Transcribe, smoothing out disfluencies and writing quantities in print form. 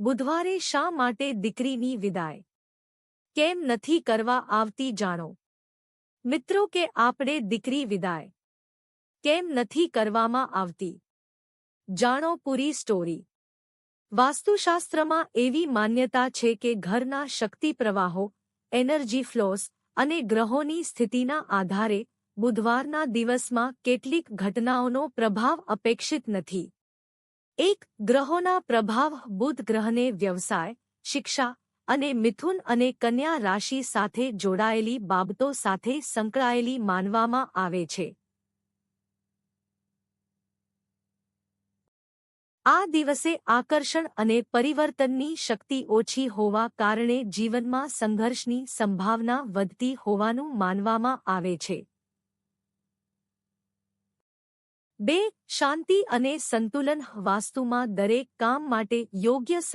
બુધવારે શા માટે દીકરીની વિદાય કેમ નથી કરવા આવતી જાણો મિત્રો કે આપણે દીકરી વિદાય કેમ નથી કરવામાં આવતી જાણો પૂરી સ્ટોરી વાસ્તુશાસ્ત્રમાં એવી માન્યતા છે કે ઘરના શક્તિ પ્રવાહો એનર્જી ફ્લોસ અને ગ્રહોની સ્થિતિના આધારે બુધવારના દિવસમાં કેટલીક ઘટનાઓનો પ્રભાવ અપેક્ષિત નથી એક ગ્રહોના પ્રભાવ બુધ ગ્રહને વ્યવસાય શિક્ષા અને મિથુન અને કન્યા રાશિ સાથે જોડાયેલી બાબતો સાથે સંકળાયેલી માનવામાં આવે છે આ દિવસે આકર્ષણ અને પરિવર્તનની શક્તિ ઓછી હોવા કારણે જીવનમાં સંઘર્ષની સંભાવના વધતી હોવાનું માનવામાં આવે છે 2. શાંતિ અને સંતુલન વાસ્તુમાં દરેક કામ માટે યોગ્ય